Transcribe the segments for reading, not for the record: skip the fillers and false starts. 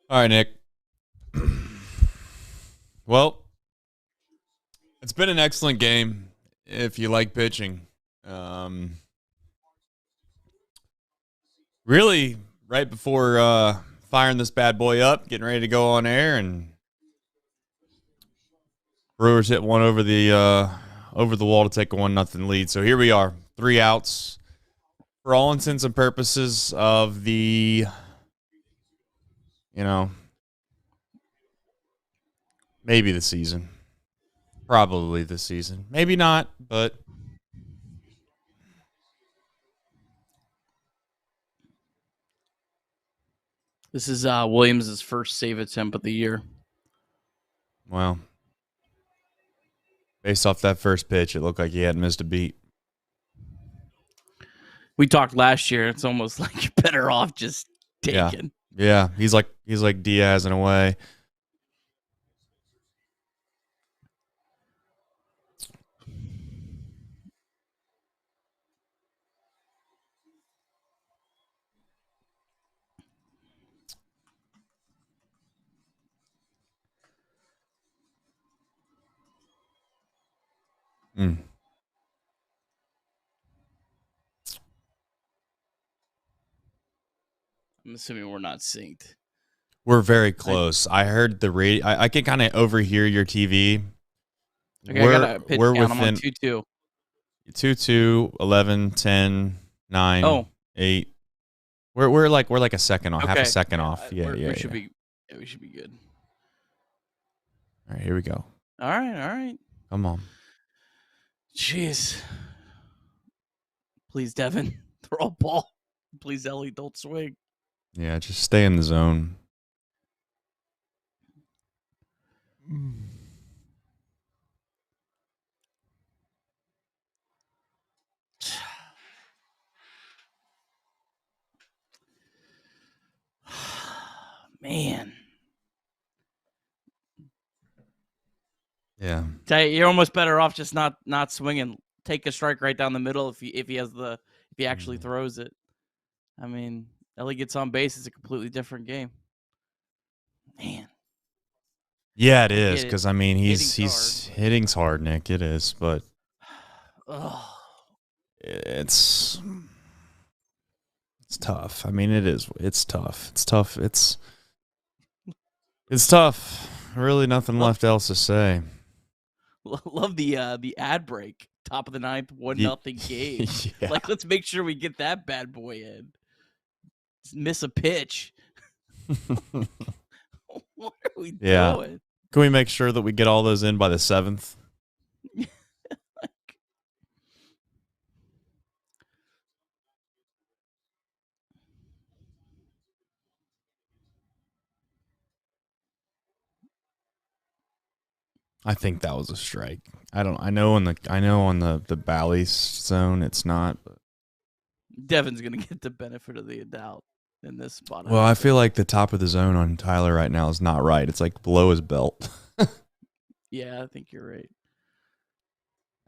All right, Nick. Well, it's been an excellent game if you like pitching. Um, really, right before firing this bad boy up, getting ready to go on air, and Brewers hit one over the wall to take a 1-0 lead. So here we are, 3 outs for all intents and purposes of the, maybe the season. Probably the season. Maybe not, but This is Williams' first save attempt of the year. well, based off that first pitch, it looked like he hadn't missed a beat. We talked last year. It's almost like you're better off just taking. Yeah, he's like Diaz in a way. Mm. I'm assuming we're not synced. We're very close. I heard the radio. I can kind of overhear your TV. Okay, I got a pitch we're count. within I'm on 2-2. 2-2, 11, 10, 9, 8. We're like a second off, half a second off. We should be good. All right, here we go. All right. Come on. Jeez. Please, Devin, throw a ball. Please, Ellie, don't swing. Yeah, just stay in the zone. Man. Yeah. You're almost better off just not swinging. Take a strike right down the middle if he actually throws it. I mean, Ellie gets on base. It's a completely different game. Man. Yeah, it is because I mean he's hitting's hard, Nick. It is, but it's tough. I mean, it is. It's tough. It's tough. It's tough. Really, nothing left else to say. Love the ad break. Top of the ninth, 1-0 game. Yeah. Like, let's make sure we get that bad boy in. Miss a pitch. What are we doing? Can we make sure that we get all those in by the 7th? I think that was a strike. I know on the Bally zone it's not. But Devin's gonna get the benefit of the doubt in this spot. Well, I feel like the top of the zone on Tyler right now is not right. It's like below his belt. Yeah, I think you're right.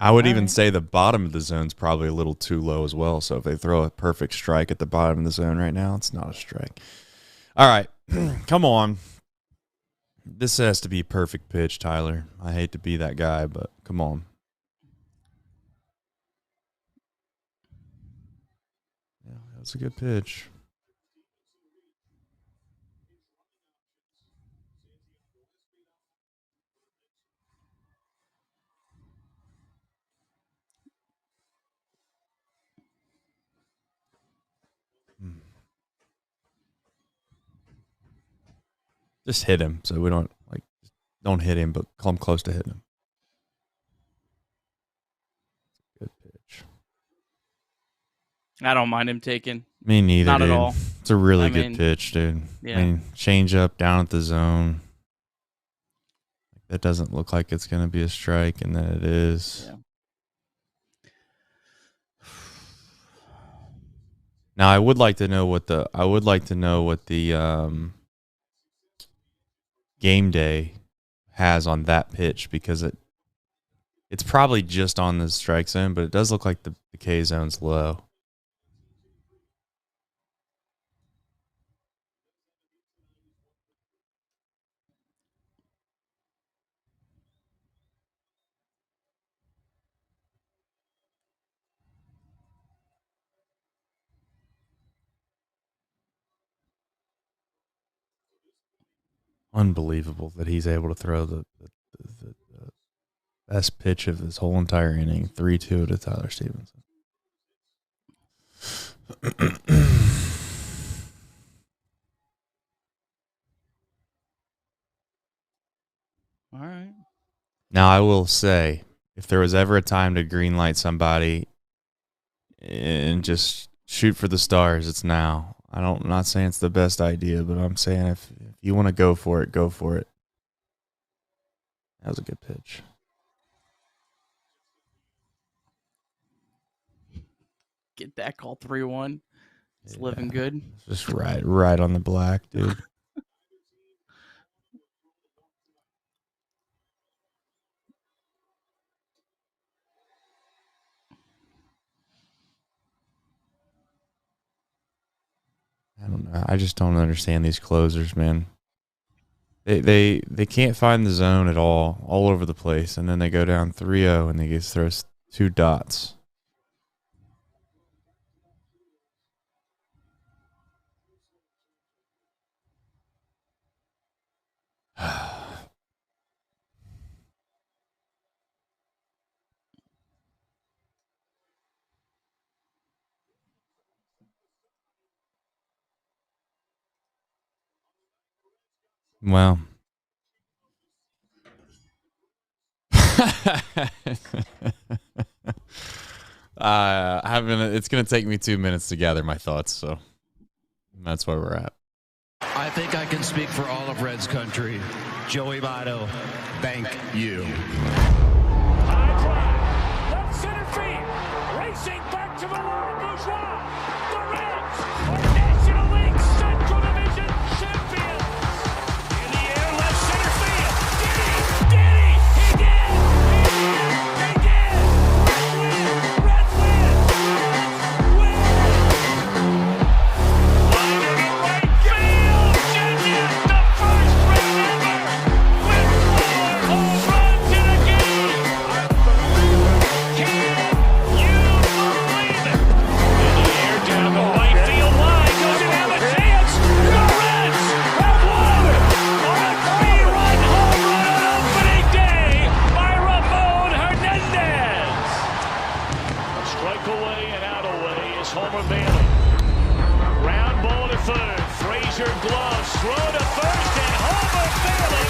I would even say the bottom of the zone's probably a little too low as well. So if they throw a perfect strike at the bottom of the zone right now, it's not a strike. All right, come on. This has to be perfect pitch, Tyler. I hate to be that guy, but come on. Yeah, that's a good pitch. Just hit him so we don't hit him, but come close to hitting him. Good pitch. I don't mind him taking. Me neither. Not dude. at all. It's a really good pitch, dude. Yeah. I mean, change up down at the zone. That doesn't look like it's going to be a strike, and then it is. Yeah. Now, I would like to know what the game day has on that pitch, because it's probably just on the strike zone, but it does look like the K zone's low. Unbelievable that he's able to throw the best pitch of his whole entire inning, 3-2 to Tyler Stevenson. All right. Now, I will say, if there was ever a time to greenlight somebody and just shoot for the stars, it's now. I'm not saying it's the best idea, but I'm saying if you want to go for it, go for it. That was a good pitch. Get that call 3-1. It's living good. Just right on the black, dude. I don't know. I just don't understand these closers, man. They can't find the zone at all over the place, and then they go down 3-0 and they just throw 2 dots. Well, it's going to take me 2 minutes to gather my thoughts, so that's where we're at. I think I can speak for all of Reds country. Joey Votto, thank you. High drive, left center field, racing back to the line, Bourgeois. The Reds are National League Central Division champions. In the air, left center field. Did he? He did! He did! Reds win! Reds win! Line to right field. Genius, the first run ever with 4 home runs in a game. Can you believe it? In the air, down the right field line. Doesn't have a chance. The Reds have won on a 3-run home run on opening day by Ramon Hernandez. A strike away and out away is Homer Bailey. Ground ball to third. Frazier gloves. Throw to first, and Homer Bailey,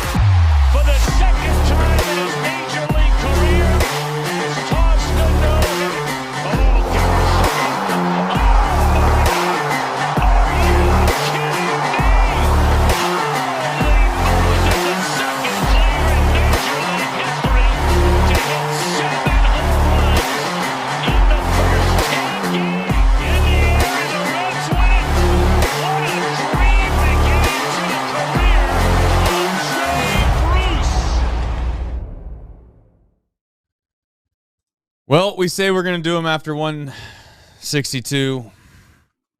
for the second time in his major league career, has tossed the no-hitter. Oh, gosh. Oh, my God. Are you kidding me? Holy Moses, the second player in major league history to hit 7 home runs in the first 10 games. In the air, and the Reds win it. What a dream to get into the career of Jay Bruce. Well, we say we're going to do them after 162,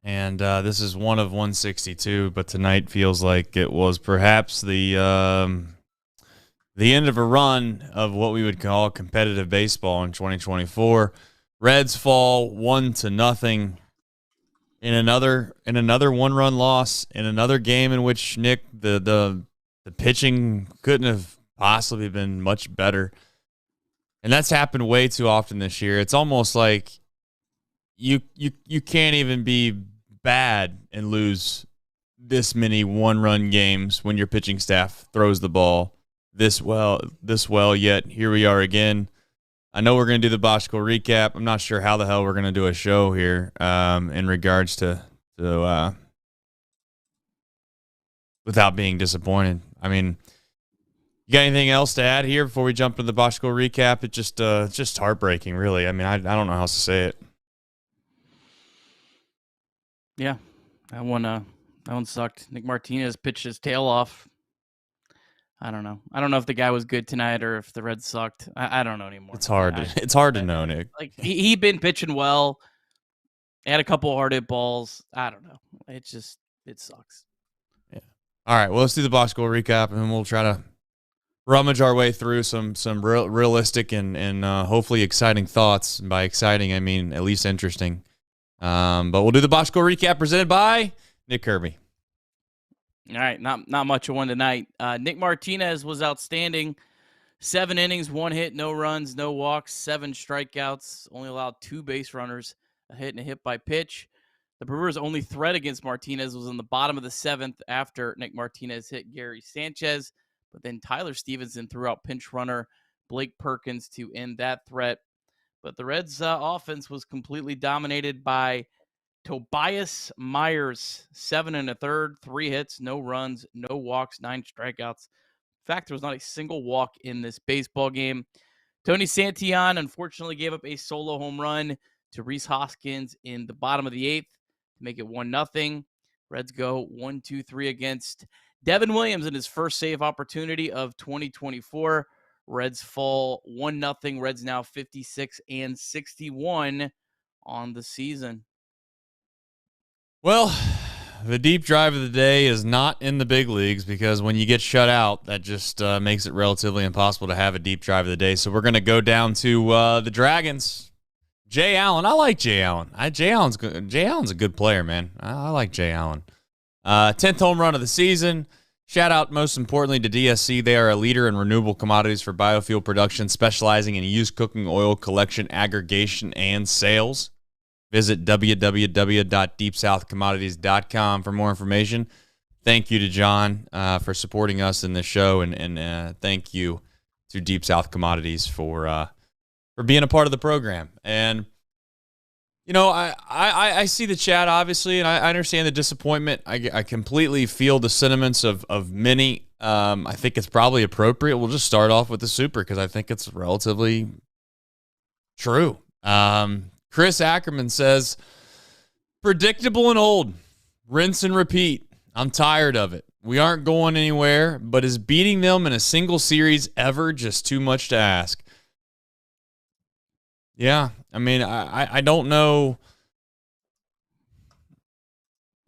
and this is one of 162, but tonight feels like it was perhaps the end of a run of what we would call competitive baseball in 2024. Reds fall 1-0 in another 1-run loss in another game in which, Nick, the pitching couldn't have possibly been much better. And that's happened way too often this year. It's almost like you can't even be bad and lose this many 1-run games when your pitching staff throws the ball this well, yet here we are again. I know we're going to do the Boschko recap. I'm not sure how the hell we're going to do a show here in regards to without being disappointed. I mean, you got anything else to add here before we jump into the Boschko recap? It's just heartbreaking, really. I mean, I don't know how else to say it. Yeah, that one sucked. Nick Martinez pitched his tail off. I don't know. I don't know if the guy was good tonight or if the Reds sucked. I don't know anymore. It's hard to know, Nick. Like he'd been pitching well. He had a couple hard hit balls. I don't know. It sucks. Yeah. All right. Well, let's do the Boschko recap, and we'll try to rummage our way through some realistic and hopefully exciting thoughts. And by exciting, I mean at least interesting. But we'll do the Boschko recap presented by Nick Kirby. All right, not much of one tonight. Nick Martinez was outstanding. 7 innings, 1 hit, no runs, no walks, 7 strikeouts, only allowed 2 base runners, a hit and a hit by pitch. The Brewers' only threat against Martinez was in the bottom of the 7th after Nick Martinez hit Gary Sanchez, but then Tyler Stevenson threw out pinch runner Blake Perkins to end that threat. But the Reds' offense was completely dominated by Tobias Myers, 7 1/3, 3 hits, no runs, no walks, 9 strikeouts. In fact, there was not a single walk in this baseball game. Tony Santillan unfortunately gave up a solo home run to Rhys Hoskins in the bottom of the 8th to make it 1-0. Reds go 1-2-3 against Devin Williams in his first save opportunity of 2024. Reds fall 1-0. Reds now 56-61 on the season. Well, the deep drive of the day is not in the big leagues because when you get shut out, that just makes it relatively impossible to have a deep drive of the day. So we're going to go down to the Dragons. Jay Allen. I like Jay Allen. Jay Allen's good. Jay Allen's a good player, man. I like Jay Allen. 10th home run of the season. Shout out, most importantly, to DSC. They are a leader in renewable commodities for biofuel production, specializing in used cooking oil collection, aggregation, and sales. Visit www.deepsouthcommodities.com for more information. Thank you to John for supporting us in this show, and thank you to Deep South Commodities for being a part of the program. And you know, I see the chat obviously, and I understand the disappointment. I completely feel the sentiments of many. I think it's probably appropriate. We'll just start off with the super because I think it's relatively true. Chris Ackerman says, predictable and old. Rinse and repeat. I'm tired of it. We aren't going anywhere, but is beating them in a single series ever just too much to ask? Yeah, I mean, I don't know.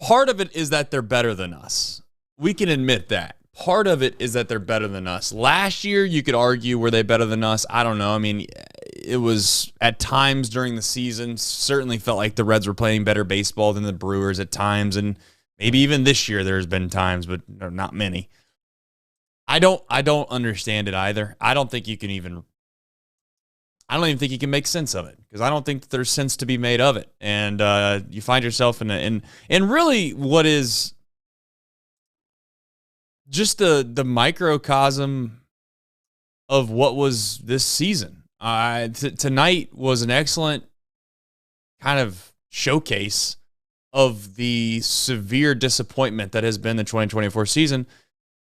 Part of it is that they're better than us. We can admit that. Part of it is that they're better than us. Last year, you could argue, were they better than us? I don't know. I mean, it was at times during the season, certainly felt like the Reds were playing better baseball than the Brewers at times. And maybe even this year there's been times, but not many. I don't understand it either. I don't even think you can make sense of it because I don't think there's sense to be made of it. And you find yourself in really what is just the microcosm of what was this season. Tonight was an excellent kind of showcase of the severe disappointment that has been the 2024 season,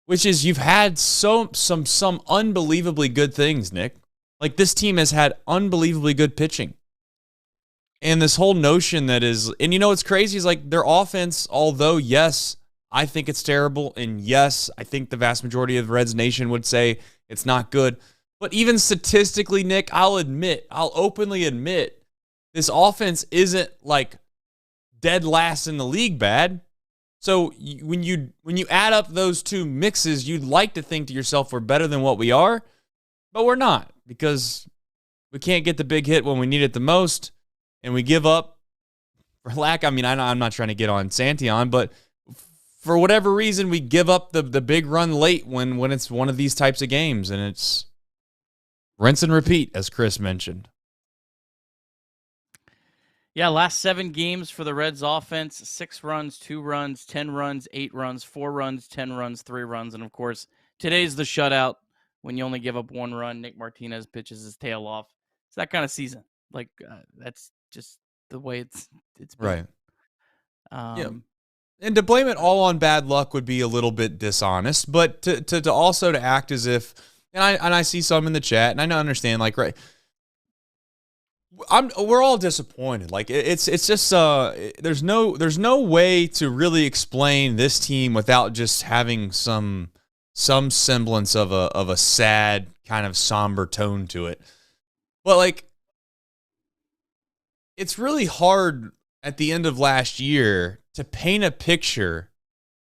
which is you've had some unbelievably good things, Nick. Like, this team has had unbelievably good pitching. And this whole notion that is, and you know what's crazy is like their offense, although yes, I think it's terrible, and yes, I think the vast majority of the Reds Nation would say it's not good. But even statistically, Nick, I'll openly admit, this offense isn't like dead last in the league bad. So when you add up those two mixes, you'd like to think to yourself we're better than what we are, but we're not because we can't get the big hit when we need it the most, and we give up for lack. I mean, I'm not trying to get on Santillan, but for whatever reason, we give up the big run late when it's one of these types of games, and it's rinse and repeat, as Chris mentioned. Yeah, last 7 games for the Reds offense, 6 runs, 2 runs, 10 runs, 8 runs, 4 runs, 10 runs, 3 runs. And, of course, today's the shutout when you only give up 1 run. Nick Martinez pitches his tail off. It's that kind of season. Like, that's just the way it's been. Right. Yeah. And to blame it all on bad luck would be a little bit dishonest, but to also to act as if, and I see some in the chat, and I understand, like, right, we're all disappointed. Like, it's just there's no way to really explain this team without just having some semblance of a sad kind of somber tone to it. But like, it's really hard at the end of last year to paint a picture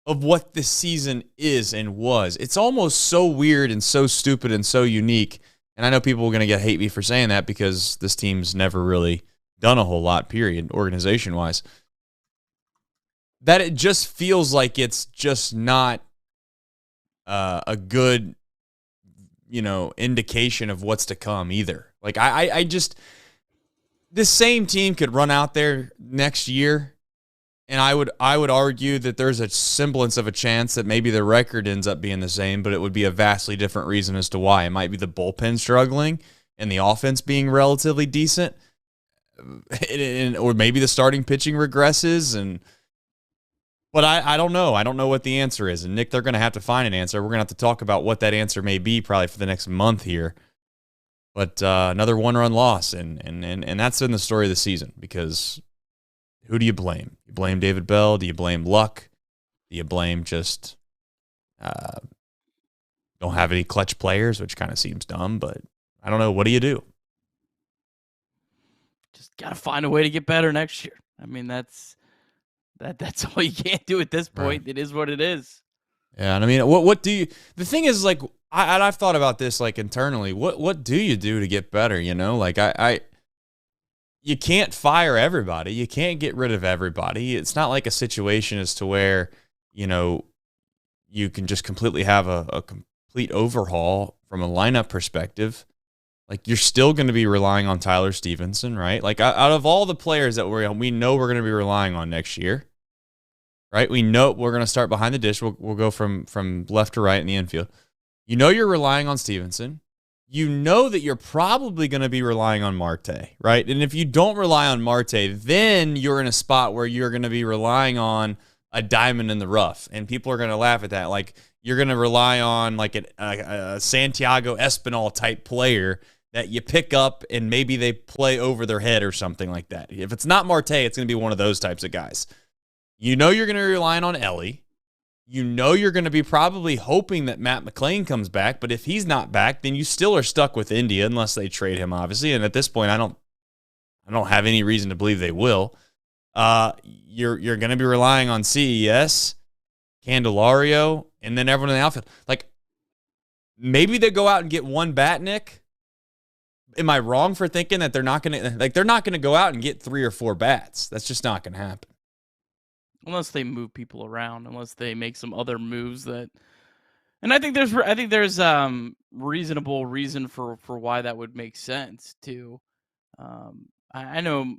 of what this season is and was. It's almost so weird and so stupid and so unique. And I know people are going to hate me for saying that because this team's never really done a whole lot, period, organization-wise. that it just feels like it's just not a good, indication of what's to come either. Like I just, this same team could run out there next year, and I would argue that there's a semblance of a chance that maybe the record ends up being the same, but it would be a vastly different reason as to why. It might be the bullpen struggling and the offense being relatively decent, or maybe the starting pitching regresses. But I don't know. I don't know what the answer is. And Nick, they're going to have to find an answer. We're going to have to talk about what that answer may be probably for the next month here. But another one-run loss, and that's been the story of the season, because who do you blame? You blame David Bell? Do you blame luck? Do you blame just don't have any clutch players, which kind of seems dumb, but I don't know. What do you do? Just got to find a way to get better next year. I mean, that's all you can't do at this point. Right. It is what it is. Yeah, and I mean, what do you? The thing is, like, I've thought about this, like, internally. What do you do to get better? Like you can't fire everybody. You can't get rid of everybody. It's not like a situation as to where you can just completely have a complete overhaul from a lineup perspective. Like, you're still going to be relying on Tyler Stevenson, right? Like, out of all the players that we know we're going to be relying on next year, right? We know we're going to start behind the dish. We'll go from left to right in the infield. You're relying on Stevenson. You know that you're probably going to be relying on Marte, right? And if you don't rely on Marte, then you're in a spot where you're going to be relying on a diamond in the rough, and people are going to laugh at that. Like, you're going to rely on like a Santiago Espinal type player that you pick up and maybe they play over their head or something like that. If it's not Marte, it's going to be one of those types of guys. You're going to be relying on Ellie. You're going to be probably hoping that Matt McClain comes back, but if he's not back, then you still are stuck with India unless they trade him, obviously. And at this point, I don't have any reason to believe they will. You're going to be relying on CES, Candelario, and then everyone in the outfield. Like, maybe they go out and get one bat, Nick. Am I wrong for thinking that they're not going to go out and get 3 or 4 bats? That's just not going to happen. Unless they move people around, unless they make some other moves that, and I think there's reasonable reason for why that would make sense too. I know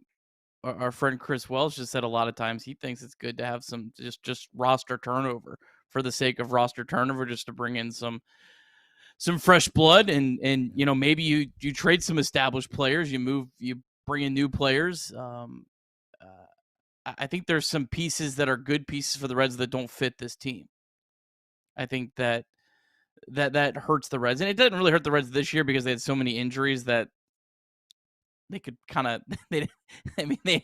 our friend Chris Wells just said a lot of times he thinks it's good to have some just roster turnover for the sake of roster turnover, just to bring in some fresh blood, and maybe you trade some established players, you bring in new players. I think there's some pieces that are good pieces for the Reds that don't fit this team. I think that hurts the Reds, and it didn't really hurt the Reds this year because they had so many injuries that they could kind of they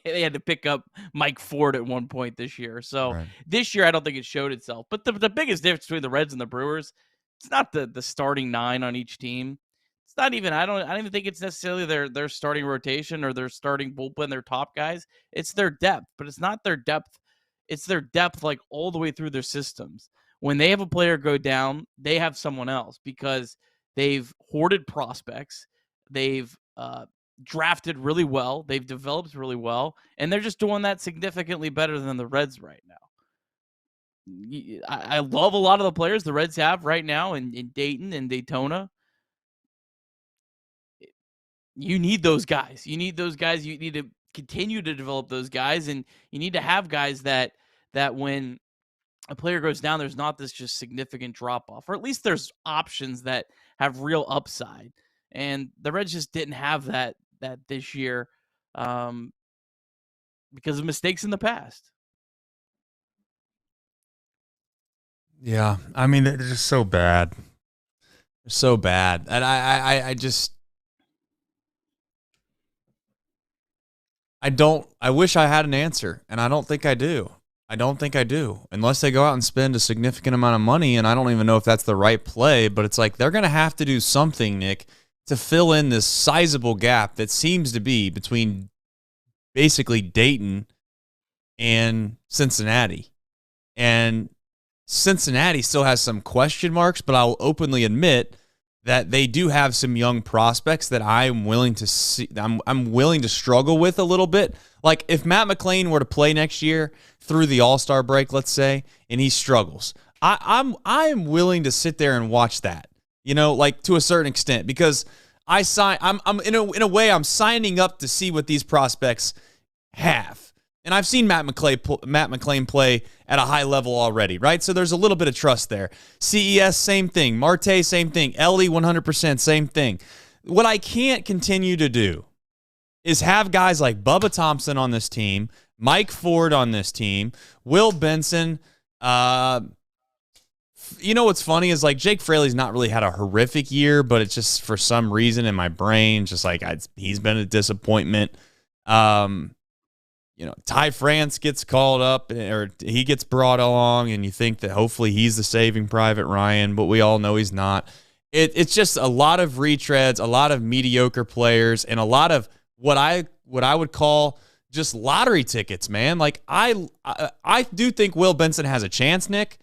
had to pick up Mike Ford at one point this year. So right. This year I don't think it showed itself. But the biggest difference between the Reds and the Brewers, it's not the starting 9 on each team. It's not even I don't even think it's necessarily their starting rotation or their starting bullpen, their top guys. It's their depth, but it's not their depth. It's their depth like all the way through their systems. When they have a player go down, they have someone else because they've hoarded prospects. They've drafted really well. They've developed really well, and they're just doing that significantly better than the Reds right now. I love a lot of the players the Reds have right now in Dayton and Daytona. You need those guys. You need those guys. You need to continue to develop those guys, and you need to have guys that when a player goes down, there's not this just significant drop-off, or at least there's options that have real upside. And the Reds just didn't have that this year because of mistakes in the past. Yeah, I mean, they're just so bad. They're so bad. And I wish I had an answer, and I don't think I do. Unless they go out and spend a significant amount of money, and I don't even know if that's the right play, but it's like they're going to have to do something, Nick, to fill in this sizable gap that seems to be between basically Dayton and Cincinnati. And Cincinnati still has some question marks, but I'll openly admit that they do have some young prospects that I'm willing to see. I'm willing to struggle with a little bit. Like if Matt McLain were to play next year through the All-Star break, let's say, and he struggles, I am willing to sit there and watch that. Like to a certain extent, because I'm in a way I'm signing up to see what these prospects have. And I've seen Matt McLain play at a high level already, right? So there's a little bit of trust there. CES, same thing. Marte, same thing. Ellie, 100%, same thing. What I can't continue to do is have guys like Bubba Thompson on this team, Mike Ford on this team, Will Benson. What's funny is like Jake Fraley's not really had a horrific year, but it's just for some reason in my brain, just like he's been a disappointment. Ty France gets called up or he gets brought along, and you think that hopefully he's the Saving Private Ryan, but we all know he's not. It's just a lot of retreads, a lot of mediocre players, and a lot of what I would call just lottery tickets, man. Like I do think Will Benson has a chance, Nick,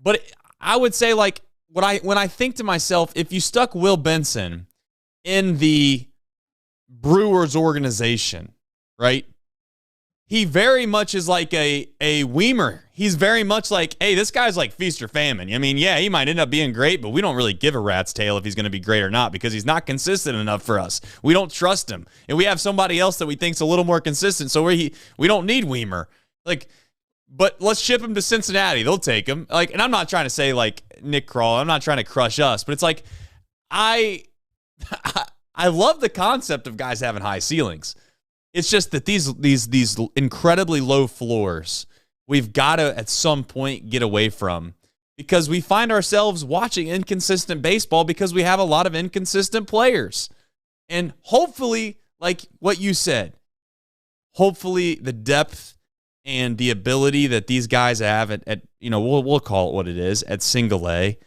but I would say like when I think to myself, if you stuck Will Benson in the Brewers organization, right? He very much is like a Weimer. He's very much like, hey, this guy's like feast or famine. I mean, yeah, he might end up being great, but we don't really give a rat's tail if he's going to be great or not because he's not consistent enough for us. We don't trust him. And we have somebody else that we think's a little more consistent, so we don't need Weimer. Like, but let's ship him to Cincinnati. They'll take him. Like, and I'm not trying to say like Nick Kroll. I'm not trying to crush us, but it's like I love the concept of guys having high ceilings. It's just that these incredibly low floors we've got to at some point get away from because we find ourselves watching inconsistent baseball because we have a lot of inconsistent players. And hopefully, like what you said, hopefully the depth and the ability that these guys have at we'll call it what it is, at single A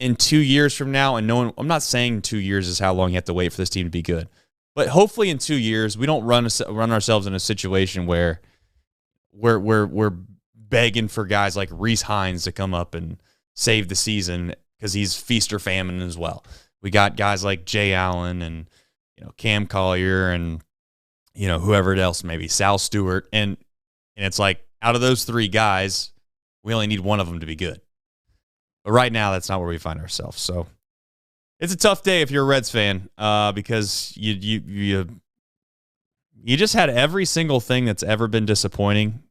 in 2 years from now, and I'm not saying 2 years is how long you have to wait for this team to be good. But hopefully in 2 years, we don't run ourselves in a situation where we're begging for guys like Reese Hines to come up and save the season because he's feast or famine as well. We got guys like Jay Allen and Cam Collier and whoever else, maybe Sal Stewart, and it's like out of those three guys, we only need one of them to be good. But right now, that's not where we find ourselves. So. It's a tough day if you're a Reds fan because you just had every single thing that's ever been disappointing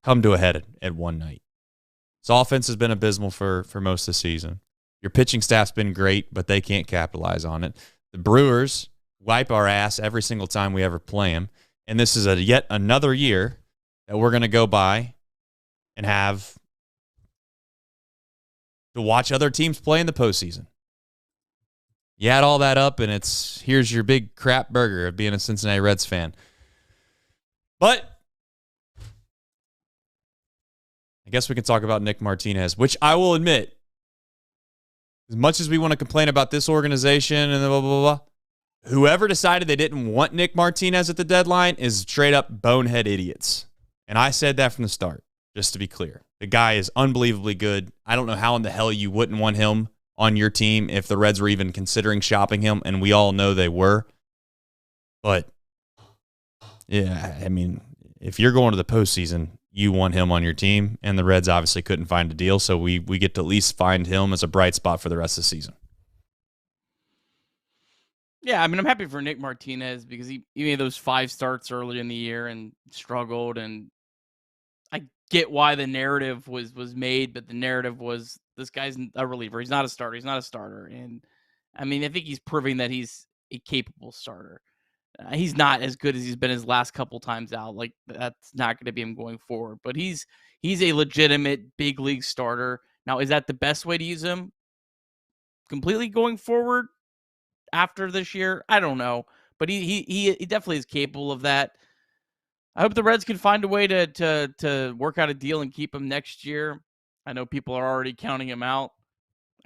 come to a head at one night. This offense has been abysmal for most of the season. Your pitching staff's been great, but they can't capitalize on it. The Brewers wipe our ass every single time we ever play them, and this is yet another year that we're going to go by and have to watch other teams play in the postseason. You add all that up, and here's your big crap burger of being a Cincinnati Reds fan. But I guess we can talk about Nick Martinez, which I will admit, as much as we want to complain about this organization and blah, blah, blah, whoever decided they didn't want Nick Martinez at the deadline is straight up bonehead idiots. And I said that from the start, just to be clear. The guy is unbelievably good. I don't know how in the hell you wouldn't want him on your team if the Reds were even considering shopping him, and we all know they were. But, yeah, I mean, if you're going to the postseason, you want him on your team, and the Reds obviously couldn't find a deal, so we get to at least find him as a bright spot for the rest of the season. Yeah, I mean, I'm happy for Nick Martinez because he made those 5 starts early in the year and struggled, and I get why the narrative was made, but the narrative was this guy's a reliever. He's not a starter. He's not a starter. And I mean, I think he's proving that he's a capable starter. He's not as good as he's been his last couple times out. Like that's not going to be him going forward, but he's a legitimate big league starter. Now, is that the best way to use him completely going forward after this year? I don't know, but he definitely is capable of that. I hope the Reds can find a way to work out a deal and keep him next year. I know people are already counting him out.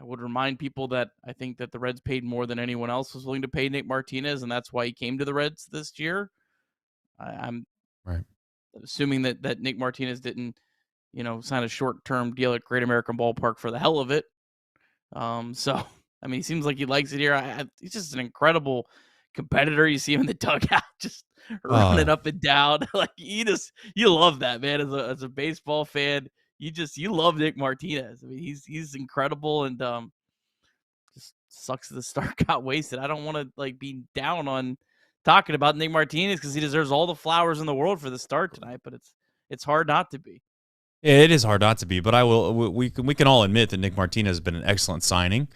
I would remind people that I think that the Reds paid more than anyone else was willing to pay Nick Martinez, and that's why he came to the Reds this year. I'm right. assuming that Nick Martinez didn't, sign a short-term deal at Great American Ballpark for the hell of it. So I mean, he seems like he likes it here. He's just an incredible competitor. You see him in the dugout, just running up and down. Like you love that, man. As a baseball fan, you love Nick Martinez. I mean, he's incredible, and just sucks that the start got wasted. I don't want to like be down on talking about Nick Martinez because he deserves all the flowers in the world for the start tonight, but it's hard not to be. Yeah, it is hard not to be, but we can all admit that Nick Martinez has been an excellent signing,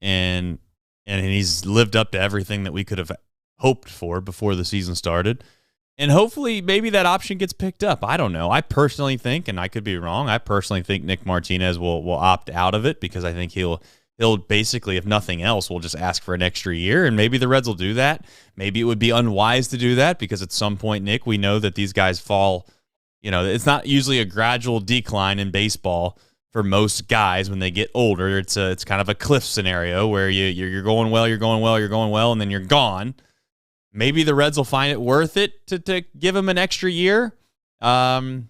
and he's lived up to everything that we could have hoped for before the season started. And hopefully maybe that option gets picked up. I don't know. I personally think, and I could be wrong, I personally think Nick Martinez will opt out of it because I think he'll basically, if nothing else, will just ask for an extra year, and maybe the Reds will do that. Maybe it would be unwise to do that because at some point, Nick, we know that these guys fall. You know, it's not usually a gradual decline in baseball for most guys when they get older. It's kind of a cliff scenario where you're going well, and then you're gone. Maybe the Reds will find it worth it to give him an extra year. But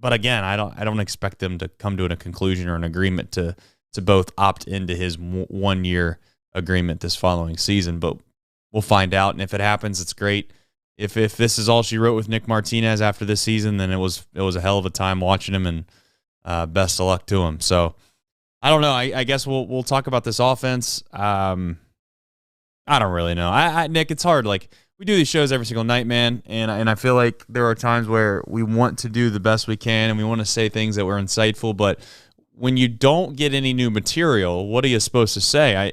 again, I don't expect them to come to a conclusion or an agreement to both opt into his 1 year agreement this following season. But we'll find out, and if it happens, it's great. If this is all she wrote with Nick Martinez after this season, then it was a hell of a time watching him, and best of luck to him. So I don't know. I guess we'll talk about this offense. I don't really know. Nick, it's hard. Like, we do these shows every single night, man, and I feel like there are times where we want to do the best we can and we want to say things that were insightful, but when you don't get any new material, what are you supposed to say?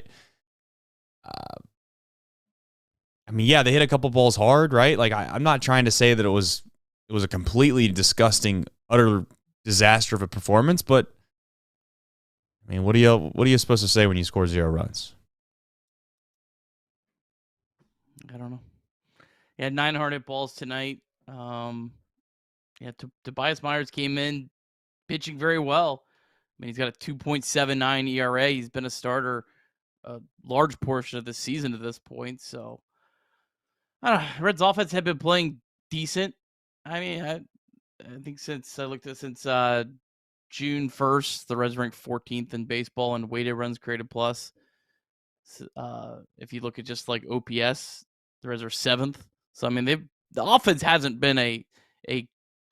I mean, yeah, they hit a couple balls hard, right? Like, I'm not trying to say that it was a completely disgusting, utter disaster of a performance, but I mean, what are you supposed to say when you score 0 runs? I don't know. He had 9 hard hit balls tonight. Tobias Myers came in pitching very well. I mean, he's got a 2.79 ERA. He's been a starter a large portion of the season to this point. So, I don't know. Reds offense have been playing decent. I mean, I think since June 1st, the Reds ranked 14th in baseball in weighted runs created plus. If you look at just like OPS, the Reds are 7th. So I mean, the offense hasn't been a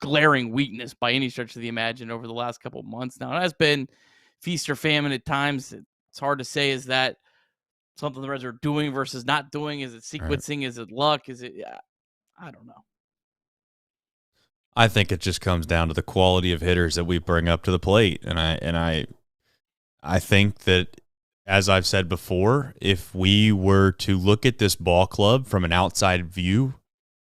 glaring weakness by any stretch of the imagination over the last couple of months. Now, it has been feast or famine at times. It's hard to say, is that something the Reds are doing versus not doing? Is it sequencing? Right. Is it luck? Is it? I don't know. I think it just comes down to the quality of hitters that we bring up to the plate, and I think that, as I've said before, if we were to look at this ball club from an outside view,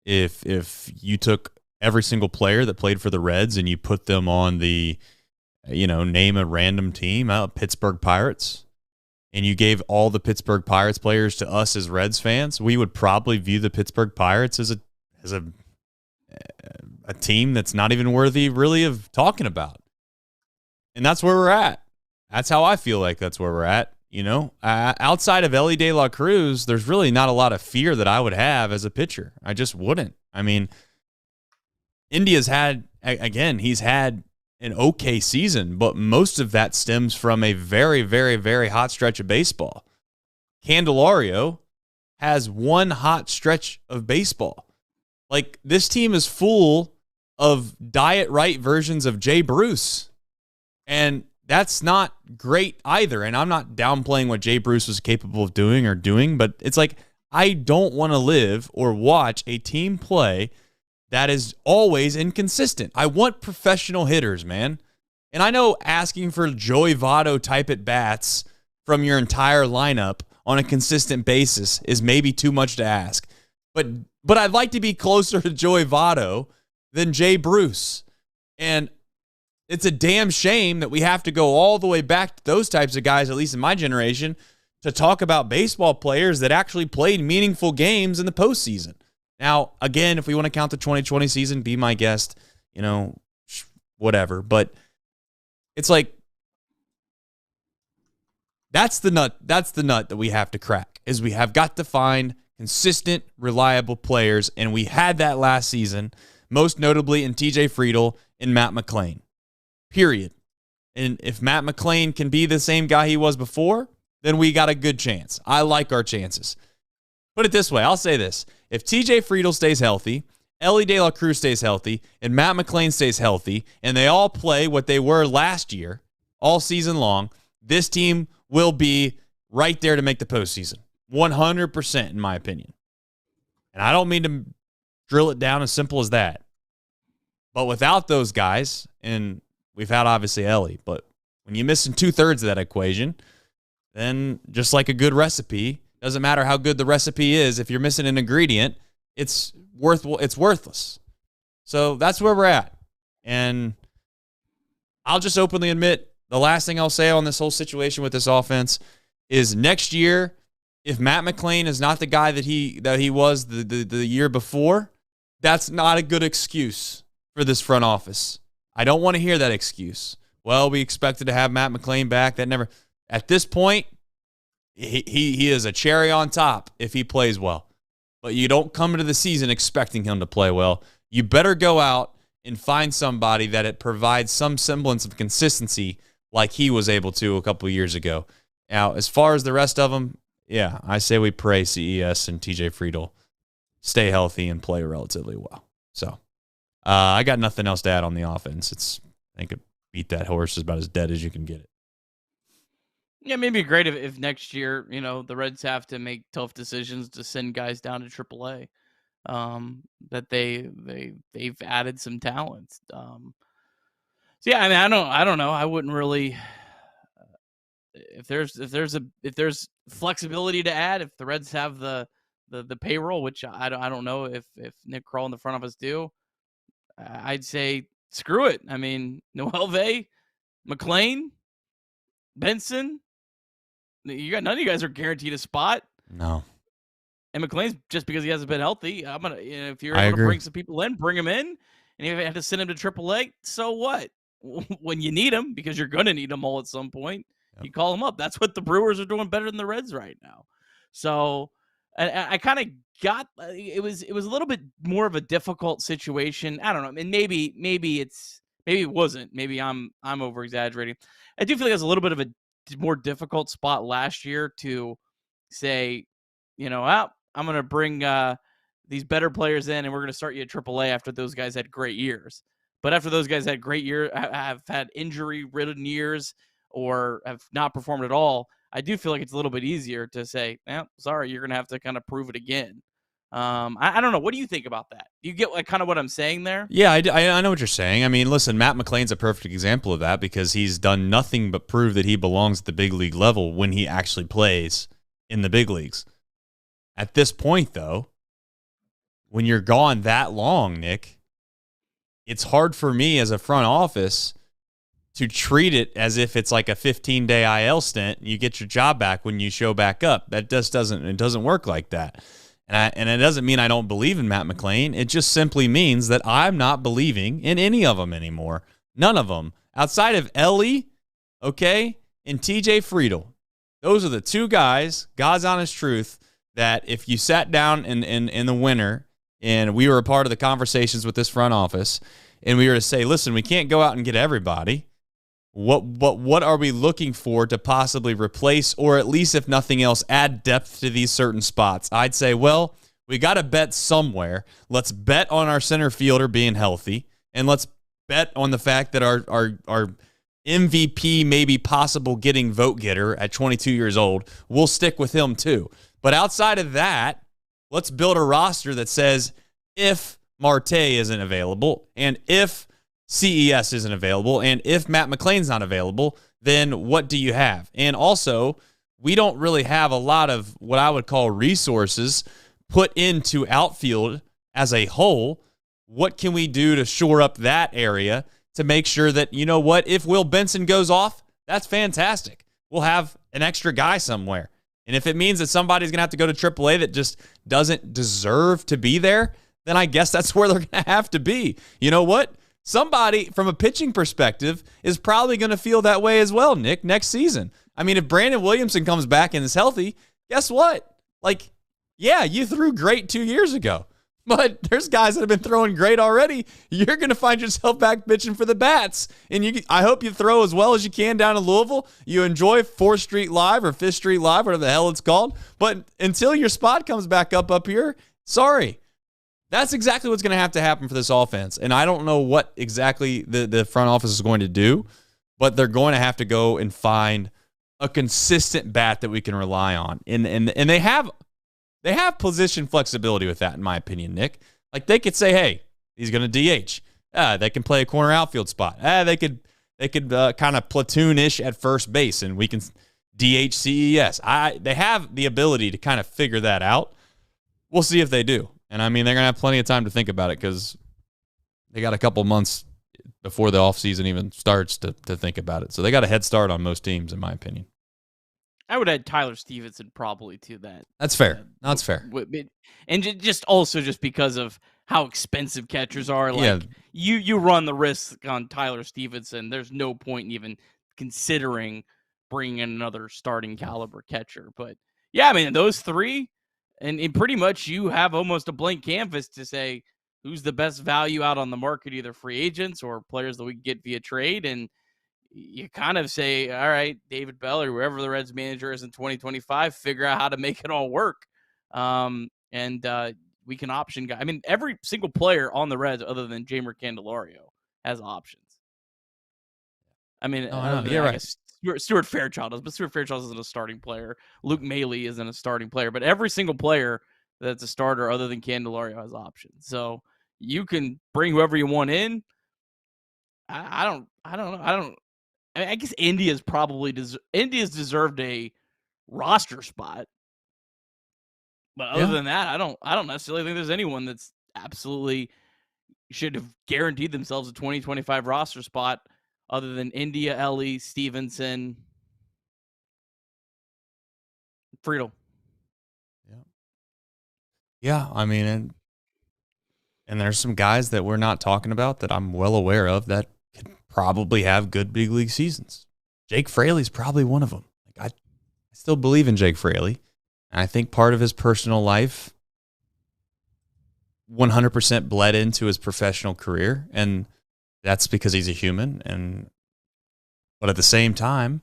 if you took every single player that played for the Reds and you put them on the, name a random team, Pittsburgh Pirates, and you gave all the Pittsburgh Pirates players to us as Reds fans, we would probably view the Pittsburgh Pirates as a team that's not even worthy really of talking about. And that's where we're at. That's how I feel like that's where we're at. Outside of Elly De La Cruz, there's really not a lot of fear that I would have as a pitcher. I just wouldn't. I mean, he's had an okay season, but most of that stems from a very, very, very hot stretch of baseball. Candelario has one hot stretch of baseball. Like, this team is full of diet right versions of Jay Bruce. And that's not great either. And I'm not downplaying what Jay Bruce was capable of doing, but it's like, I don't want to live or watch a team play that is always inconsistent. I want professional hitters, man. And I know asking for Joey Votto type at bats from your entire lineup on a consistent basis is maybe too much to ask. But I'd like to be closer to Joey Votto than Jay Bruce. And it's a damn shame that we have to go all the way back to those types of guys, at least in my generation, to talk about baseball players that actually played meaningful games in the postseason. Now, again, if we want to count the 2020 season, be my guest, whatever. But it's like, that's the nut that we have to crack, is we have got to find consistent, reliable players, and we had that last season, most notably in TJ Friedl and Matt McClain. Period. And if Matt McClain can be the same guy he was before, then we got a good chance. I like our chances. Put it this way. I'll say this. If TJ Friedl stays healthy, Ellie De La Cruz stays healthy, and Matt McClain stays healthy, and they all play what they were last year all season long, this team will be right there to make the postseason. 100% in my opinion. And I don't mean to drill it down as simple as that. But without those guys, and we've had obviously Ellie, but when you're missing 2/3 of that equation, then just like a good recipe, doesn't matter how good the recipe is, if you're missing an ingredient, it's worthless. So that's where we're at. And I'll just openly admit, the last thing I'll say on this whole situation with this offense is next year, if Matt McClain is not the guy that he was the year before, that's not a good excuse for this front office. I don't want to hear that excuse. Well, we expected to have Matt McClain back. That never. At this point, he is a cherry on top if he plays well. But you don't come into the season expecting him to play well. You better go out and find somebody that it provides some semblance of consistency like he was able to a couple of years ago. Now, as far as the rest of them, yeah, I say we pray CES and TJ Friedl stay healthy and play relatively well. So I got nothing else to add on the offense. I think beat that horse is about as dead as you can get it. Yeah, maybe great if next year, the Reds have to make tough decisions to send guys down to AAA. That they've added some talents. So yeah, I mean, I don't know. I wouldn't really. If there's flexibility to add, if the Reds have the payroll, which I don't know if Nick Kroll and the front office do, I'd say screw it. I mean, Noelve, McClain, Benson. None of you guys are guaranteed a spot. No. And McClain's just because he hasn't been healthy. I'm gonna, if you're able to bring some people in, bring them in. And if you have to send him to AAA, so what? When you need them, because you're gonna need them all at some point, you call them up. That's what the Brewers are doing better than the Reds right now. So I kind of got it was a little bit more of a difficult situation. I don't know. And maybe it wasn't. Maybe I'm over exaggerating. I do feel like it's a little bit of a more difficult spot last year to say, I'm going to bring these better players in and we're going to start you at AAA after those guys had great years. But after those guys had great years, have had injury-ridden years or have not performed at all, I do feel like it's a little bit easier to say, sorry, you're going to have to kind of prove it again. I don't know. What do you think about that? You get kind of what I'm saying there? Yeah, I know what you're saying. I mean, listen, Matt McClain's a perfect example of that because he's done nothing but prove that he belongs at the big league level when he actually plays in the big leagues. At this point, though, when you're gone that long, Nick, it's hard for me as a front office to treat it as if it's like a 15-day IL stint. You get your job back when you show back up. That just doesn't work like that. And it doesn't mean I don't believe in Matt McClain. It just simply means that I'm not believing in any of them anymore. None of them. Outside of Ellie, okay, and TJ Friedl. Those are the two guys, God's honest truth, that if you sat down in the winter and we were a part of the conversations with this front office and we were to say, listen, we can't go out and get everybody. What are we looking for to possibly replace or at least, if nothing else, add depth to these certain spots? I'd say, well, we got to bet somewhere. Let's bet on our center fielder being healthy, and let's bet on the fact that our MVP, maybe possible getting vote getter at 22 years old, we'll stick with him too. But outside of that, let's build a roster that says if Marte isn't available and if CES isn't available, and if Matt McClain's not available, then what do you have? And also, we don't really have a lot of what I would call resources put into outfield as a whole. What can we do to shore up that area to make sure that, if Will Benson goes off, that's fantastic. We'll have an extra guy somewhere. And if it means that somebody's going to have to go to AAA that just doesn't deserve to be there, then I guess that's where they're going to have to be. You know what? Somebody from a pitching perspective is probably going to feel that way as well, Nick, next season. I mean, if Brandon Williamson comes back and is healthy, guess what? You threw great 2 years ago. But there's guys that have been throwing great already. You're going to find yourself back bitching for the bats. And I hope you throw as well as you can down in Louisville. You enjoy 4th Street Live or 5th Street Live, whatever the hell it's called. But until your spot comes back up here, sorry. That's exactly what's going to happen for this offense. And I don't know what exactly the front office is going to do, but they're going to have to go and find a consistent bat that we can rely on. And they have position flexibility with that, in my opinion, Nick. Like, they could say, hey, he's going to DH. They can play a corner outfield spot. They could kind of platoon-ish at first base, and we can DH CES. They have the ability to kind of figure that out. We'll see if they do. And, I mean, they're going to have plenty of time to think about it because they got a couple months before the offseason even starts to think about it. So they got a head start on most teams, in my opinion. I would add Tyler Stevenson probably to that. That's fair. That's fair. And just because of how expensive catchers are. Like, yeah. you run the risk on Tyler Stevenson. There's no point in even considering bringing in another starting caliber catcher. But, yeah, I mean, those three, and pretty much you have almost a blank canvas to say who's the best value out on the market, either free agents or players that we can get via trade. And you kind of say, all right, David Bell or whoever the Reds manager is in 2025, figure out how to make it all work. And we can option guy. I mean, every single player on the Reds other than Jeimer Candelario has options. I mean, you're right. Stuart Fairchild does, but Stuart Fairchild isn't a starting player. Luke Maley isn't a starting player, but every single player that's a starter other than Candelario has options. So you can bring whoever you want in. I don't know. I guess India's deserved a roster spot. But other than that, I don't necessarily think there's anyone that's absolutely should have guaranteed themselves a 2025 roster spot other than India, Ellie, Stevenson, Friedel. Yeah, I mean, and there's some guys that we're not talking about that I'm well aware of that could probably have good big league seasons. Jake Fraley's probably one of them. Like, I still believe in Jake Fraley, and I think part of his personal life 100% bled into his professional career, and that's because he's a human. But at the same time,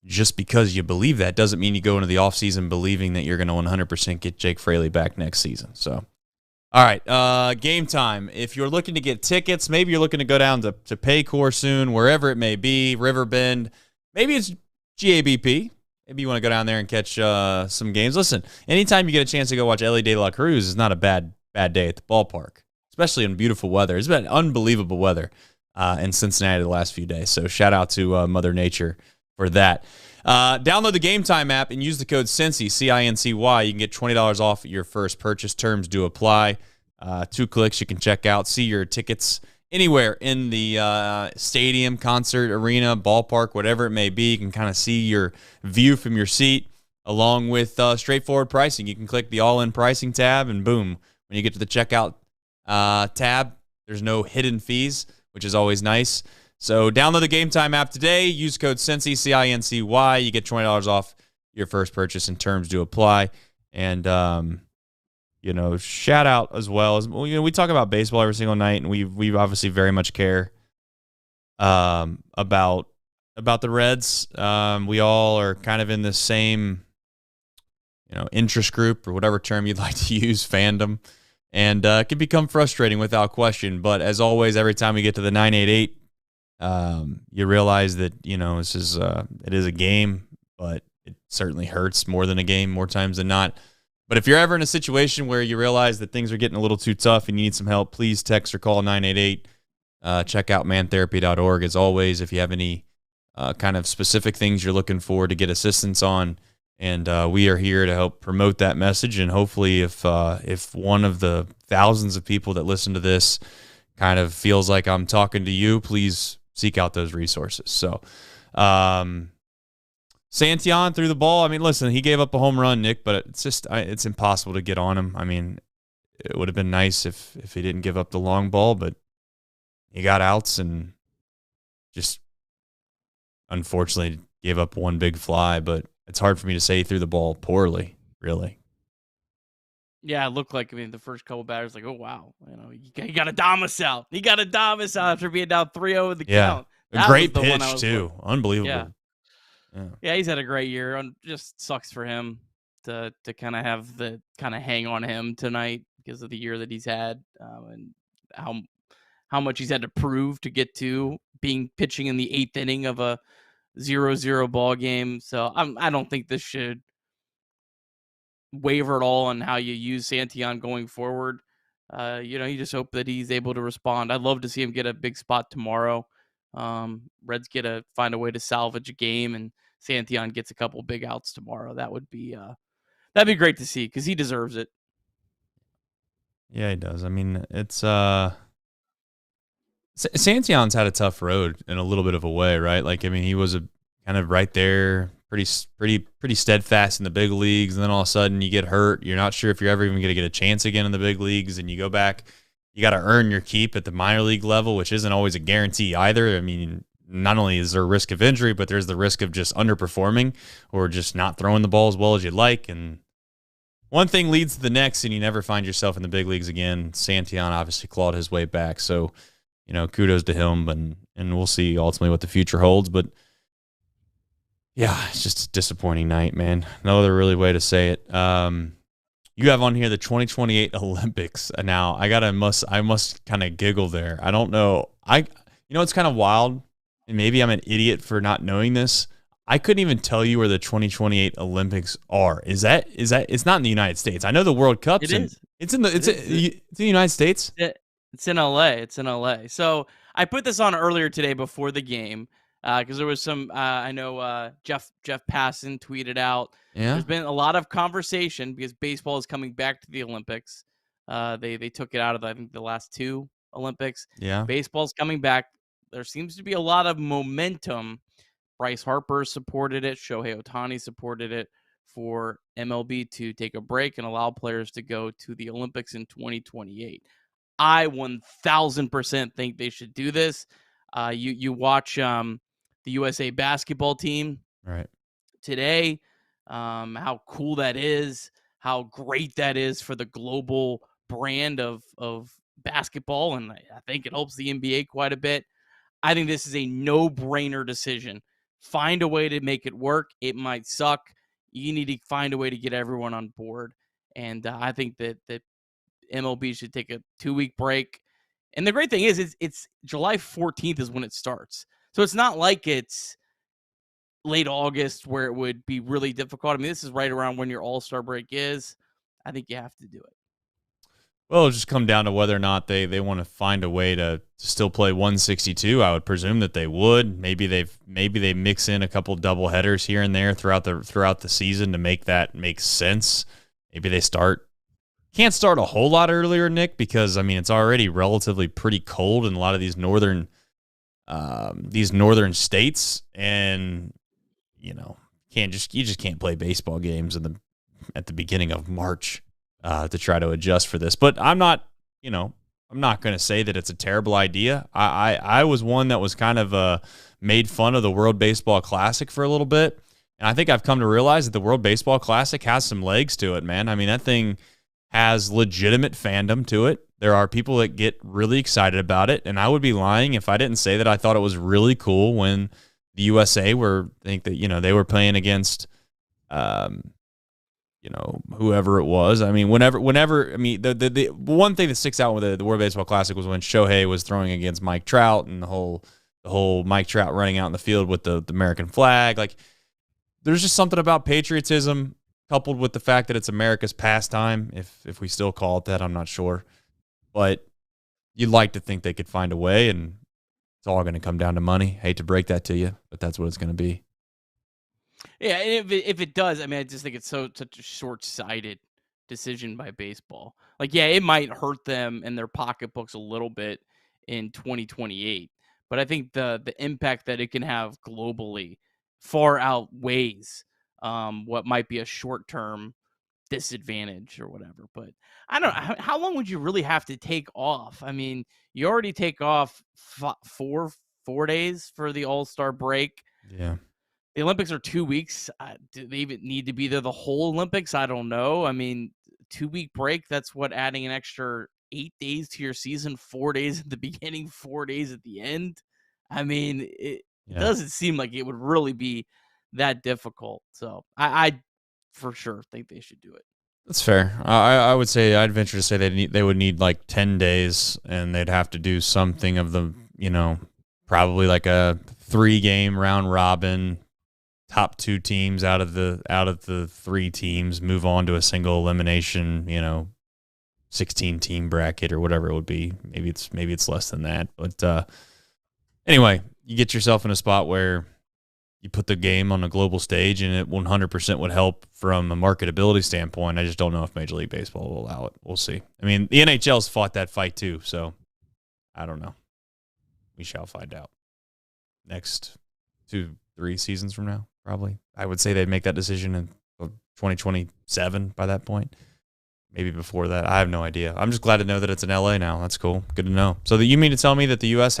just because you believe that doesn't mean you go into the offseason believing that you're going to 100% get Jake Fraley back next season. So, all right, game time. If you're looking to get tickets, maybe you're looking to go down to Paycor soon, wherever it may be, Riverbend. Maybe it's GABP. Maybe you want to go down there and catch some games. Listen, anytime you get a chance to go watch Ellie De La Cruz is not a bad day at the ballpark, especially in beautiful weather. It's been unbelievable weather in Cincinnati the last few days. So shout out to Mother Nature for that. Download the Game Time app and use the code CINCY, CINCY. You can get $20 off your first purchase. Terms do apply. 2 clicks, you can check out, see your tickets anywhere in the stadium, concert, arena, ballpark, whatever it may be. You can kind of see your view from your seat along with straightforward pricing. You can click the all-in pricing tab, and boom, when you get to the checkout tab, there's no hidden fees, which is always nice. So download the Game Time app today. Use code CINCY, CINCY. You get $20 off your first purchase, and terms do apply. And, shout out as well. As we talk about baseball every single night, and we obviously very much care about the Reds. We all are kind of in the same, interest group, or whatever term you'd like to use, fandom. And it can become frustrating without question. But as always, every time we get to the 988, you realize that, it is a game, but it certainly hurts more than a game, more times than not. But if you're ever in a situation where you realize that things are getting a little too tough and you need some help, please text or call 988. Check out mantherapy.org as always if you have any kind of specific things you're looking for to get assistance on. And we are here to help promote that message. And hopefully if one of the thousands of people that listen to this kind of feels like I'm talking to you, please seek out those resources. So, Santillan threw the ball. I mean, listen, he gave up a home run, Nick, but it's impossible to get on him. I mean, it would have been nice if he didn't give up the long ball, but he got outs and just unfortunately gave up one big fly. But it's hard for me to say he threw the ball poorly, really. Yeah, it looked like, I mean, the first couple batters, like, oh, wow. He got Adames out. He got Adames out after being down 3-0 in the count. A That great was the one I pitch, was too. looking. Unbelievable. Yeah, he's had a great year. Just sucks for him to kind of have the kind of hang on him tonight because of the year that he's had, and how much he's had to prove to get to being pitching in the 8th inning of a 0-0 ball game. So I don't think this should waver at all on how you use Santillan going forward. You just hope that he's able to respond. I'd love to see him get a big spot tomorrow. Reds find a way to salvage a game, and Santillan gets a couple big outs tomorrow. That'd be great to see because he deserves it. Yeah, he does. I mean, it's Santillan's had a tough road in a little bit of a way, right? Like, I mean, he was kind of right there, pretty steadfast in the big leagues, and then all of a sudden you get hurt. You're not sure if you're ever even going to get a chance again in the big leagues, and you go back. You got to earn your keep at the minor league level, which isn't always a guarantee either. I mean, not only is there a risk of injury, but there's the risk of just underperforming or just not throwing the ball as well as you'd like. And one thing leads to the next, and you never find yourself in the big leagues again. Santillan obviously clawed his way back, so kudos to him, and we'll see ultimately what the future holds. But yeah, it's just a disappointing night, man. No other really way to say it. You have on here the 2028 Olympics. Now I must kind of giggle there. I don't know. It's kind of wild, and maybe I'm an idiot for not knowing this. I couldn't even tell you where the 2028 Olympics are. Is that it's not in the United States. I know the World Cup's it's in the United States. It's in LA. It's in LA. So I put this on earlier today before the game because there was some. I know Jeff Passan tweeted out. Yeah. There's been a lot of conversation because baseball is coming back to the Olympics. They took it out of I think the last 2 Olympics. Yeah. Baseball's coming back. There seems to be a lot of momentum. Bryce Harper supported it. Shohei Ohtani supported it for MLB to take a break and allow players to go to the Olympics in 2028. I 1000% think they should do this. You watch the USA basketball team right today, how cool that is, how great that is for the global brand of basketball, and I think it helps the NBA quite a bit. I think this is a no-brainer decision. Find a way to make it work. It might suck. You need to find a way to get everyone on board, and I think that MLB should take a 2-week break. And the great thing is it's July 14th is when it starts. So it's not like it's late August where it would be really difficult. I mean, this is right around when your All-Star break is. I think you have to do it. Well, it'll just come down to whether or not they want to find a way to still play 162. I would presume that they would. Maybe they mix in a couple double headers here and there throughout the season to make that make sense. Maybe they can't start a whole lot earlier, Nick, because I mean it's already relatively pretty cold in a lot of these northern states, and you just can't play baseball games at the beginning of March to try to adjust for this. But I'm not going to say that it's a terrible idea. I was one that was kind of made fun of the World Baseball Classic for a little bit, and I think I've come to realize that the World Baseball Classic has some legs to it, man. I mean that thing has legitimate fandom to it. There are people that get really excited about it, and I would be lying if I didn't say that I thought it was really cool when the USA they were playing against whoever it was. I mean, whenever I mean the one thing that sticks out with the World Baseball Classic was when Shohei was throwing against Mike Trout, and the whole Mike Trout running out in the field with the American flag. Like, there's just something about patriotism coupled with the fact that it's America's pastime, if we still call it that, I'm not sure. But you'd like to think they could find a way, and it's all going to come down to money. Hate to break that to you, but that's what it's going to be. Yeah, and if it does, I mean, I just think it's such a short-sighted decision by baseball. Like, yeah, it might hurt them in their pocketbooks a little bit in 2028, but I think the impact that it can have globally far outweighs what might be a short-term disadvantage or whatever. But I don't know, how long would you really have to take off? I mean, you already take off 4 days for the All-Star break. Yeah. The Olympics are 2 weeks. Do they even need to be there the whole Olympics? I don't know. I mean, 2-week break. That's what, adding an extra 8 days to your season, 4 days at the beginning, 4 days at the end. I mean, it doesn't seem like it would really be that difficult. So I for sure think they should do it. That's fair. I would say, I'd venture to say they would need like 10 days, and they'd have to do something of the, probably like a 3-game round robin, top 2 teams out of the 3 teams move on to a single elimination, 16-team bracket or whatever it would be. Maybe it's less than that. But anyway, you get yourself in a spot where you put the game on a global stage, and it 100% would help from a marketability standpoint. I just don't know if Major League Baseball will allow it. We'll see. I mean, the NHL's fought that fight too, so I don't know. We shall find out. Next 2-3 seasons from now, probably. I would say they'd make that decision in 2027 by that point. Maybe before that. I have no idea. I'm just glad to know that it's in LA now. That's cool. Good to know. So you mean to tell me that the U.S.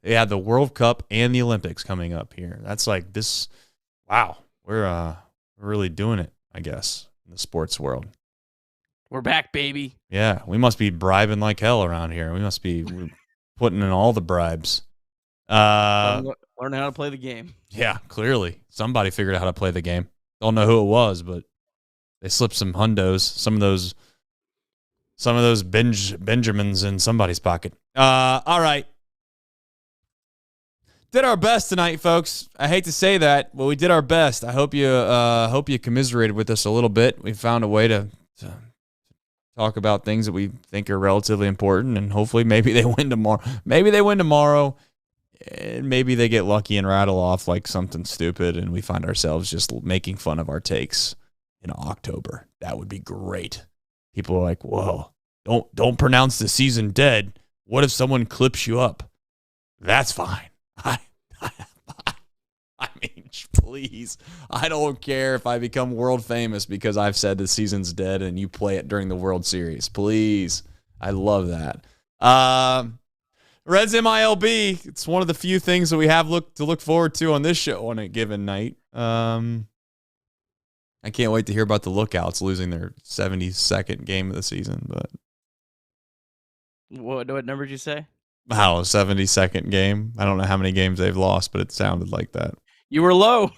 they had the World Cup and the Olympics coming up here? That's like this. Wow. We're really doing it, I guess, in the sports world. We're back, baby. Yeah. We must be bribing like hell around here. We must be putting in all the bribes. Learning how to play the game. Yeah, clearly. Somebody figured out how to play the game. Don't know who it was, but they slipped some hundos, some of those Benjamins in somebody's pocket. All right. Did our best tonight, folks. I hate to say that, but we did our best. I hope you commiserated with us a little bit. We found a way to talk about things that we think are relatively important, and hopefully maybe they win tomorrow. Maybe they win tomorrow, and maybe they get lucky and rattle off like something stupid, and we find ourselves just making fun of our takes in October. That would be great. People are like, whoa, don't pronounce the season dead. What if someone clips you up? That's fine. I mean, please. I don't care if I become world famous because I've said the season's dead and you play it during the World Series. Please. I love that. Reds MILB. It's one of the few things that we have to look forward to on this show on a given night. I can't wait to hear about the Lookouts losing their 72nd game of the season. But what number did you say? Wow, 72nd game. I don't know how many games they've lost, but it sounded like that. You were low.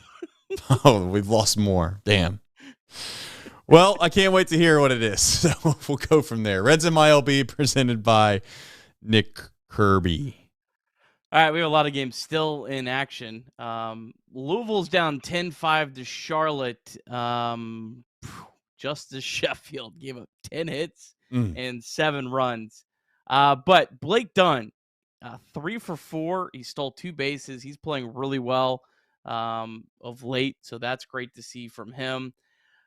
Oh, we've lost more. Damn. Well, I can't wait to hear what it is. So we'll go from there. Reds MILB presented by Nick Kirby. All right, we have a lot of games still in action. Louisville's down 10-5 to Charlotte. Justice Sheffield gave up 10 hits and 7 runs. But Blake Dunn, 3 for 4. He stole 2 bases. He's playing really well of late, so that's great to see from him.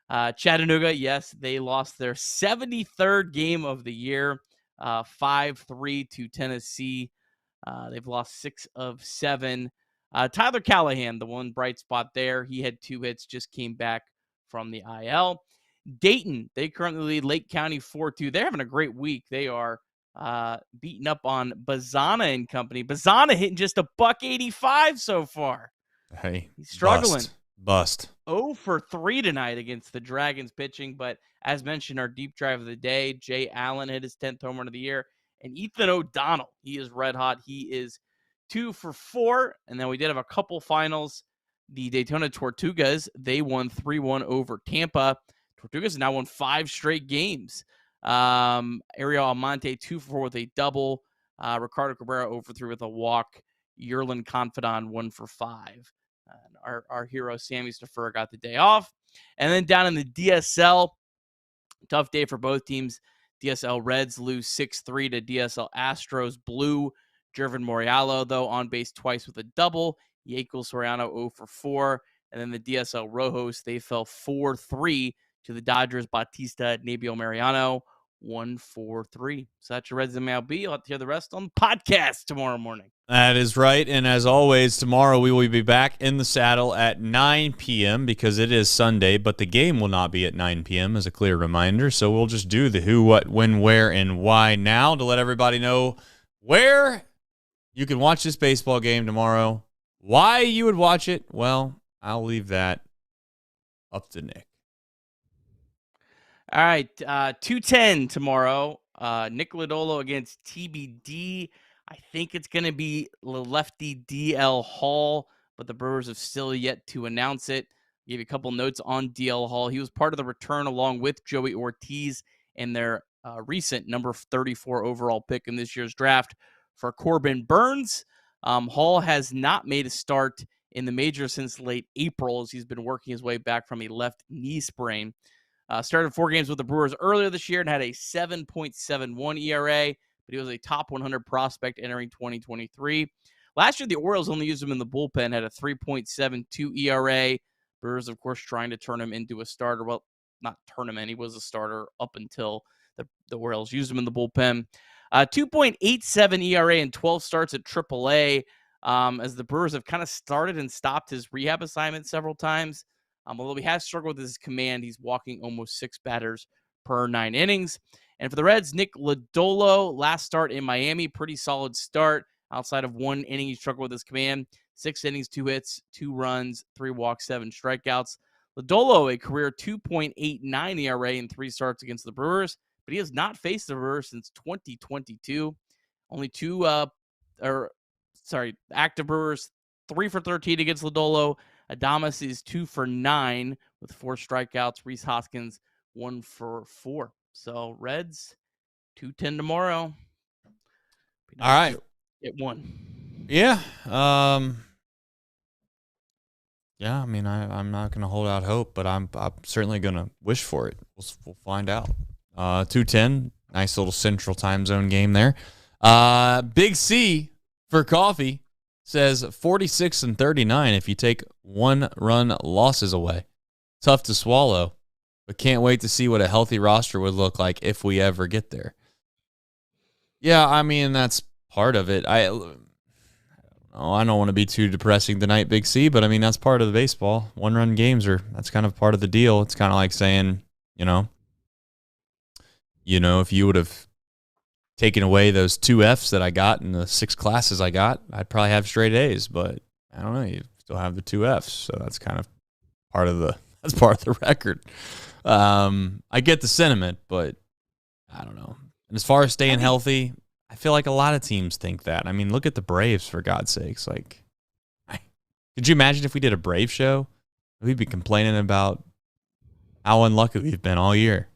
Chattanooga, yes, they lost their 73rd game of the year, 5-3 to Tennessee. They've lost 6 of 7. Tyler Callahan, the one bright spot there. He had 2 hits, just came back from the IL. Dayton, they currently lead Lake County 4-2. They're having a great week. They are beating up on Bazana and company. Bazana hitting just $185 so far. Hey, he's struggling. Bust. 0 for 3 tonight against the Dragons pitching. But as mentioned, our deep drive of the day, Jay Allen hit his 10th home run of the year. And Ethan O'Donnell, he is red hot. He is 2 for 4. And then we did have a couple finals. The Daytona Tortugas, they won 3-1 over Tampa. Tortugas now won 5 straight games. Ariel Almonte 2 for 4 with a double. Ricardo Cabrera 0 for 3 with a walk. Yerlin Confidant 1 for 5. Our hero Sammy Stafford got the day off. And then down in the DSL, tough day for both teams. DSL Reds lose 6-3 to DSL Astros Blue. Jervin Moriallo, though, on base twice with a double. Yekel Soriano 0 for 4. And then the DSL Rojos, they fell 4-3 to the Dodgers. Bautista Nabil Mariano 1 for 3. So that's your Reds MLB. You'll have to hear the rest on the podcast tomorrow morning. That is right. And as always, tomorrow we will be back in the saddle at 9 p.m. because it is Sunday, but the game will not be at 9 p.m. as a clear reminder. So we'll just do the who, what, when, where, and why now to let everybody know where you can watch this baseball game tomorrow. Why you would watch it, well, I'll leave that up to Nick. All right, 2:10 tomorrow. Nick Lodolo against TBD. I think it's going to be lefty DL Hall, but the Brewers have still yet to announce it. Give you a couple notes on DL Hall. He was part of the return along with Joey Ortiz in their recent number 34 overall pick in this year's draft for Corbin Burns. Hall has not made a start in the majors since late April, as he's been working his way back from a left knee sprain. Started 4 games with the Brewers earlier this year and had a 7.71 ERA, but he was a top 100 prospect entering 2023. Last year, the Orioles only used him in the bullpen, had a 3.72 ERA. Brewers, of course, trying to turn him into a starter. Well, not turn him in. He was a starter up until the Orioles used him in the bullpen. 2.87 ERA in 12 starts at AAA, as the Brewers have kind of started and stopped his rehab assignment several times. Although he has struggled with his command, he's walking almost 6 batters per 9 innings. And for the Reds, Nick Lodolo, last start in Miami, pretty solid start. Outside of 1 inning, he struggled with his command. 6 innings, 2 hits, 2 runs, 3 walks, 7 strikeouts. Lodolo, a career 2.89 ERA in 3 starts against the Brewers, but he has not faced the Brewers since 2022. Only 2 active Brewers, 3 for 13 against Lodolo. Adames is 2 for 9 with 4 strikeouts. Rhys Hoskins 1 for 4. So Reds 2:10 tomorrow. All right, It won. Yeah. Yeah. I mean, I'm not gonna hold out hope, but I'm certainly gonna wish for it. We'll find out. 2:10, nice little Central Time Zone game there. Big C for coffee says 46 and 39 if you take 1-run losses away. Tough to swallow, but can't wait to see what a healthy roster would look like if we ever get there. Yeah, I mean, that's part of it. I don't want to be too depressing tonight, Big C, but I mean, that's part of the baseball. 1-run games that's kind of part of the deal. It's kind of like saying, if you would have taken away those 2 Fs that I got in the 6 classes I got, I'd probably have straight A's, but I don't know. You still have the 2 Fs, so that's kind of part of the record. I get the sentiment, but I don't know. And as far as staying healthy, I feel like a lot of teams think that. I mean, look at the Braves, for God's sakes. Like, could you imagine if we did a Brave show? We'd be complaining about how unlucky we've been all year.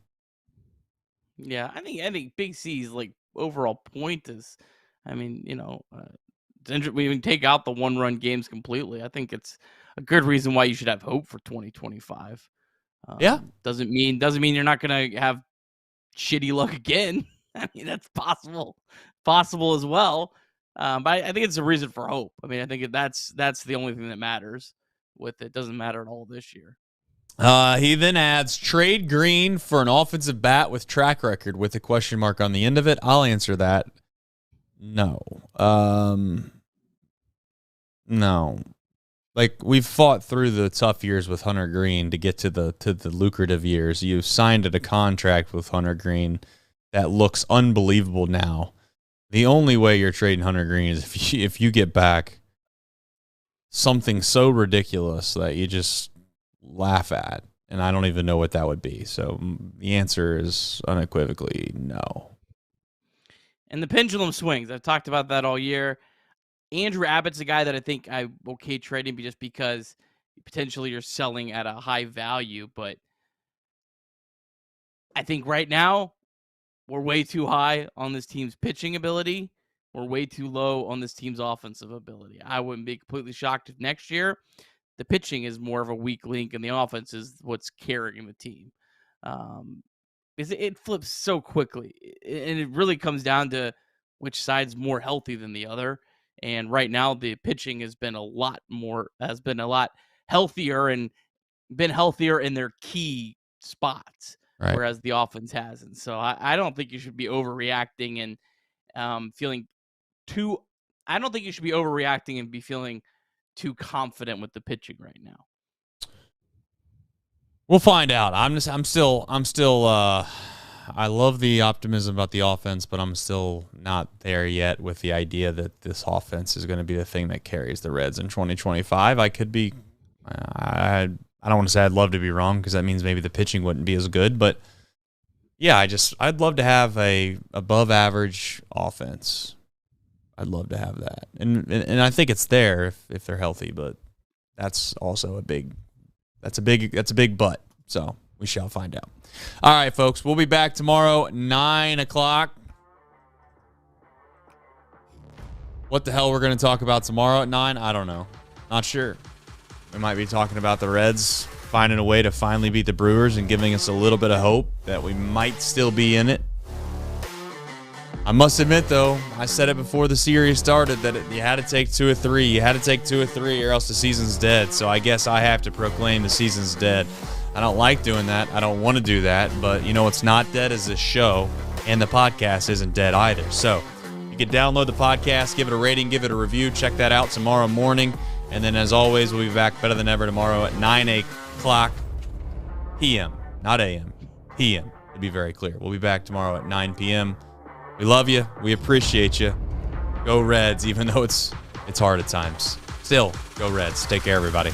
Yeah, I think Big C's overall point is, we even take out the 1-run games completely. I think it's a good reason why you should have hope for 2025. Yeah, doesn't mean you're not gonna have shitty luck again. I mean, that's possible as well. But I think it's a reason for hope. I mean, I think that's the only thing that matters with it. Doesn't matter at all this year. He then adds, trade Green for an offensive bat with track record with a question mark on the end of it. I'll answer that. No. No. Like, we've fought through the tough years with Hunter Green to get to the lucrative years. You signed a contract with Hunter Green that looks unbelievable now. The only way you're trading Hunter Green is if you get back something so ridiculous that you just laugh at, and I don't even know what that would be. So the answer is unequivocally no. And the pendulum swings. I've talked about that all year. Andrew Abbott's a guy that I think I'm okay trading just because potentially you're selling at a high value, but I think right now we're way too high on this team's pitching ability. We're way too low on this team's offensive ability. I wouldn't be completely shocked if next year the pitching is more of a weak link and the offense is what's carrying the team. Because it flips so quickly, and it really comes down to which side's more healthy than the other. And right now, the pitching has been a lot healthier and been healthier in their key spots, right, whereas the offense hasn't. So I don't think you should be overreacting and I don't think you should be overreacting and be feeling too confident with the pitching right now. We'll find out. I'm still I love the optimism about the offense, but I'm still not there yet with the idea that this offense is going to be the thing that carries the Reds in 2025. I could be I don't want to say I'd love to be wrong because that means maybe the pitching wouldn't be as good, but yeah, I'd love to have a above average offense. I'd love to have that. And I think it's there if they're healthy, but that's also a big but. So we shall find out. All right, folks, we'll be back tomorrow at 9 o'clock. What the hell we're going to talk about tomorrow at 9? I don't know. Not sure. We might be talking about the Reds finding a way to finally beat the Brewers and giving us a little bit of hope that we might still be in it. I must admit, though, I said it before the series started that you had to take 2 or 3. You had to take 2 or 3 or else the season's dead. So I guess I have to proclaim the season's dead. I don't like doing that. I don't want to do that. But, you know, what's not dead is this show, and the podcast isn't dead either. So you can download the podcast, give it a rating, give it a review. Check that out tomorrow morning. And then, as always, we'll be back better than ever tomorrow at 9 o'clock p.m. Not a.m. p.m. To be very clear. We'll be back tomorrow at 9 p.m. We love you. We appreciate you. Go Reds, even though it's hard at times. Still, go Reds. Take care, everybody.